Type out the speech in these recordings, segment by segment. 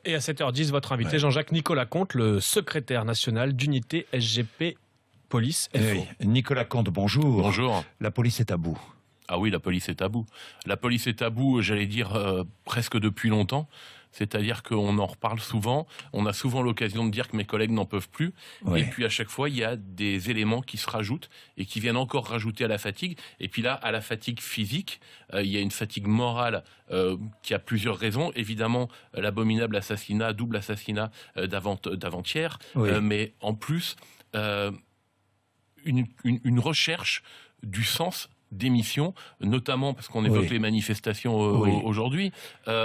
Et à 7h10, votre invité Jean-Jacques Nicolas Comte, le secrétaire national d'unité SGP Police FO. Oui. Nicolas Comte, bonjour. Bonjour. La police est à bout. Ah oui, la police est à bout. La police est à bout, j'allais dire, presque depuis longtemps. C'est-à-dire qu'on en reparle souvent. On a souvent l'occasion de dire que mes collègues n'en peuvent plus. Oui. Et puis à chaque fois, il y a des éléments qui se rajoutent et qui viennent encore rajouter à la fatigue. Et puis là, à la fatigue physique, il y a une fatigue morale qui a plusieurs raisons. Évidemment, l'abominable assassinat, double assassinat d'avant-hier. Oui. Mais en plus, une recherche du sens d'émission, notamment parce qu'on évoque les manifestations aujourd'hui.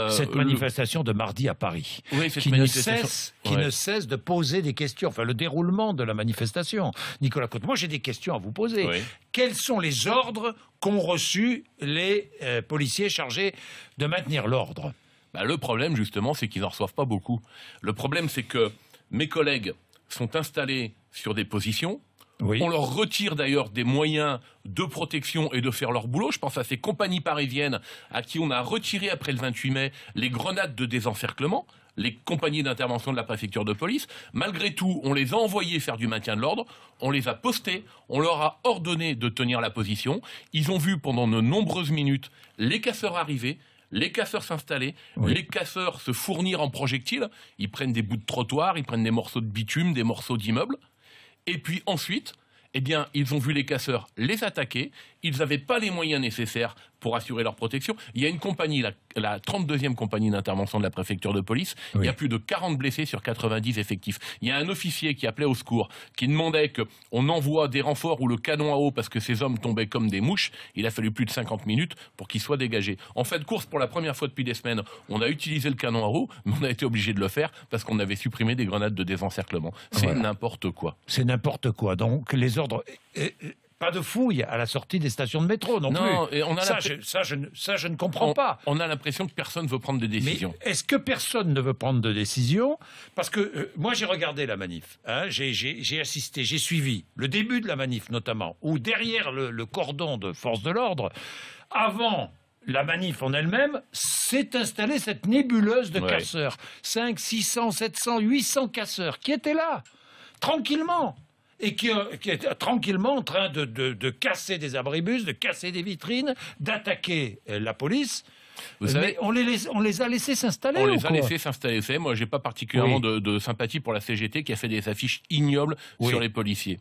Cette manifestation de mardi à Paris, qui ne cesse de poser des questions, enfin le déroulement de la manifestation. Nicolas Comte, moi j'ai des questions à vous poser. Oui. Quels sont les ordres qu'ont reçus les policiers chargés de maintenir l'ordre? Le problème, justement, c'est qu'ils n'en reçoivent pas beaucoup. Le problème, c'est que mes collègues sont installés sur des positions. Oui. On leur retire d'ailleurs des moyens de protection et de faire leur boulot. Je pense à ces compagnies parisiennes à qui on a retiré après le 28 mai les grenades de désencerclement, les compagnies d'intervention de la préfecture de police. Malgré tout, on les a envoyés faire du maintien de l'ordre, on les a postés, on leur a ordonné de tenir la position. Ils ont vu pendant de nombreuses minutes les casseurs arriver, les casseurs s'installer, les casseurs se fournir en projectiles. Ils prennent des bouts de trottoir, ils prennent des morceaux de bitume, des morceaux d'immeubles. Et puis ensuite, eh bien, ils ont vu les casseurs les attaquer. Ils n'avaient pas les moyens nécessaires pour assurer leur protection. Il y a une compagnie, la 32e compagnie d'intervention de la préfecture de police. Il y a plus de 40 blessés sur 90 effectifs. Il y a un officier qui appelait au secours, qui demandait qu'on envoie des renforts ou le canon à eau parce que ces hommes tombaient comme des mouches. Il a fallu plus de 50 minutes pour qu'ils soient dégagés. En fait, course, pour la première fois depuis des semaines, on a utilisé le canon à eau, mais on a été obligé de le faire parce qu'on avait supprimé des grenades de désencerclement. C'est n'importe quoi. C'est n'importe quoi. Donc les ordres... Pas de fouille à la sortie des stations de métro non plus. Et on a ça, je ne comprends pas. On a l'impression que personne ne veut prendre des décisions. Mais est-ce que personne ne veut prendre de décision? Parce que moi, j'ai regardé la manif. Hein, j'ai assisté, j'ai suivi le début de la manif notamment, où derrière le cordon de force de l'ordre, avant la manif en elle-même, s'est installée cette nébuleuse de casseurs. 5, 600, 700, 800 casseurs qui étaient là, tranquillement. Et qui est tranquillement en train de casser des abribus, de casser des vitrines, d'attaquer la police. Vous savez, on les a laissés s'installer. On les a laissés s'installer. Moi, j'ai pas particulièrement de sympathie pour la CGT qui a fait des affiches ignobles sur les policiers.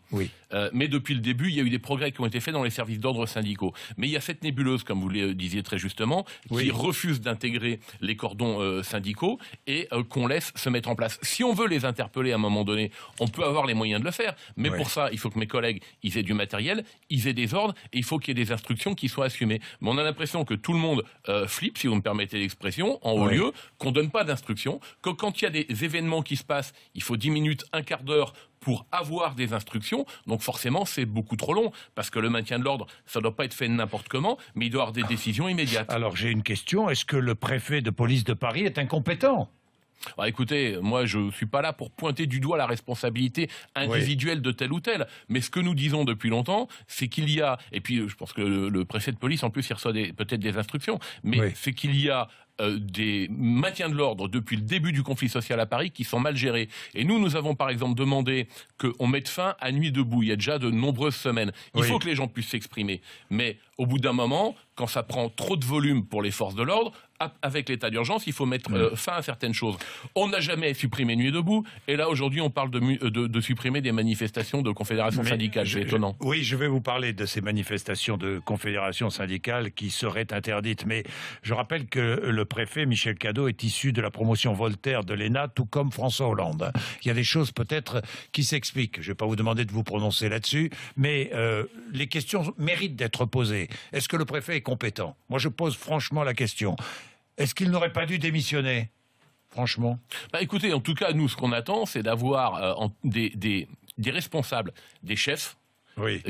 Mais depuis le début, il y a eu des progrès qui ont été faits dans les services d'ordre syndicaux. Mais il y a cette nébuleuse, comme vous le disiez très justement, qui refuse d'intégrer les cordons syndicaux et qu'on laisse se mettre en place. Si on veut les interpeller à un moment donné, on peut avoir les moyens de le faire. Mais pour ça, il faut que mes collègues ils aient du matériel, ils aient des ordres et il faut qu'il y ait des instructions qui soient assumées. Mais on a l'impression que tout le monde flippe, si vous me permettez l'expression, en haut lieu, qu'on ne donne pas d'instructions, que quand il y a des événements qui se passent, il faut 10 minutes, un quart d'heure pour avoir des instructions. Donc forcément, c'est beaucoup trop long, parce que le maintien de l'ordre, ça ne doit pas être fait n'importe comment, mais il doit y avoir des décisions immédiates. Alors j'ai une question, est-ce que le préfet de police de Paris est incompétent ? Écoutez, moi je ne suis pas là pour pointer du doigt la responsabilité individuelle de tel ou tel, mais ce que nous disons depuis longtemps, c'est qu'il y a, et puis je pense que le préfet de police en plus il reçoit peut-être des instructions, mais c'est qu'il y a des maintiens de l'ordre depuis le début du conflit social à Paris qui sont mal gérés. Et nous avons par exemple demandé qu'on mette fin à Nuit debout, il y a déjà de nombreuses semaines. Il faut que les gens puissent s'exprimer, mais au bout d'un moment, quand ça prend trop de volume pour les forces de l'ordre, avec l'état d'urgence, il faut mettre fin à certaines choses. On n'a jamais supprimé Nuit debout, et là aujourd'hui on parle de supprimer des manifestations de confédérations syndicales. C'est étonnant. Oui, je vais vous parler de ces manifestations de confédérations syndicales qui seraient interdites, mais je rappelle que le préfet Michel Cadot est issu de la promotion Voltaire de l'ENA, tout comme François Hollande. Il y a des choses peut-être qui s'expliquent. Je ne vais pas vous demander de vous prononcer là-dessus, mais les questions méritent d'être posées. Est-ce que le préfet est compétent? Moi, je pose franchement la question. Est-ce qu'il n'aurait pas dû démissionner? Franchement. Écoutez, en tout cas, nous, ce qu'on attend, c'est d'avoir des responsables, des chefs,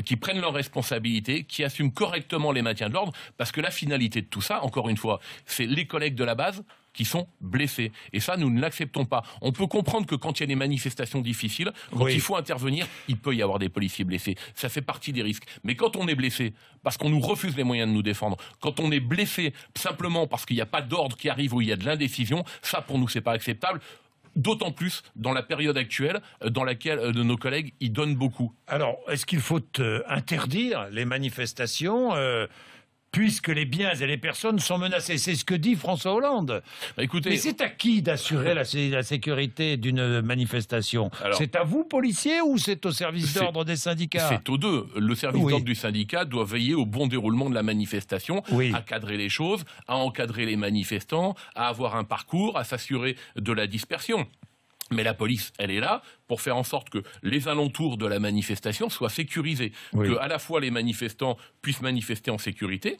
qui prennent leurs responsabilités, qui assument correctement les maintiens de l'ordre, parce que la finalité de tout ça, encore une fois, c'est les collègues de la base, qui sont blessés. Et ça, nous ne l'acceptons pas. On peut comprendre que quand il y a des manifestations difficiles, quand il faut intervenir, il peut y avoir des policiers blessés. Ça fait partie des risques. Mais quand on est blessé, parce qu'on nous refuse les moyens de nous défendre, quand on est blessé simplement parce qu'il n'y a pas d'ordre qui arrive ou il y a de l'indécision, ça, pour nous, c'est pas acceptable. D'autant plus dans la période actuelle dans laquelle nos collègues y donnent beaucoup. Alors, est-ce qu'il faut interdire les manifestations puisque les biens et les personnes sont menacés? C'est ce que dit François Hollande. Écoutez, mais c'est à qui d'assurer la sécurité d'une manifestation? C'est à vous, policiers, ou c'est au service d'ordre des syndicats? C'est aux deux. Le service d'ordre du syndicat doit veiller au bon déroulement de la manifestation, à cadrer les choses, à encadrer les manifestants, à avoir un parcours, à s'assurer de la dispersion. Mais la police, elle est là pour faire en sorte que les alentours de la manifestation soient sécurisés, que à la fois les manifestants puissent manifester en sécurité,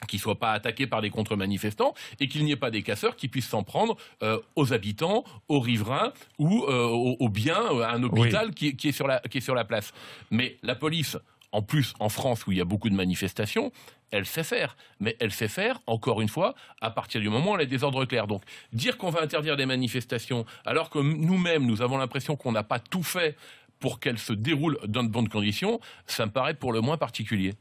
qu'ils ne soient pas attaqués par des contre-manifestants et qu'il n'y ait pas des casseurs qui puissent s'en prendre aux habitants, aux riverains ou aux biens, à un hôpital qui est sur la place. Mais la police, en plus en France où il y a beaucoup de manifestations, elle sait faire. Mais elle sait faire, encore une fois, à partir du moment où elle a des ordres clairs. Donc dire qu'on va interdire des manifestations alors que nous-mêmes, nous avons l'impression qu'on n'a pas tout fait pour qu'elles se déroulent dans de bonnes conditions, ça me paraît pour le moins particulier.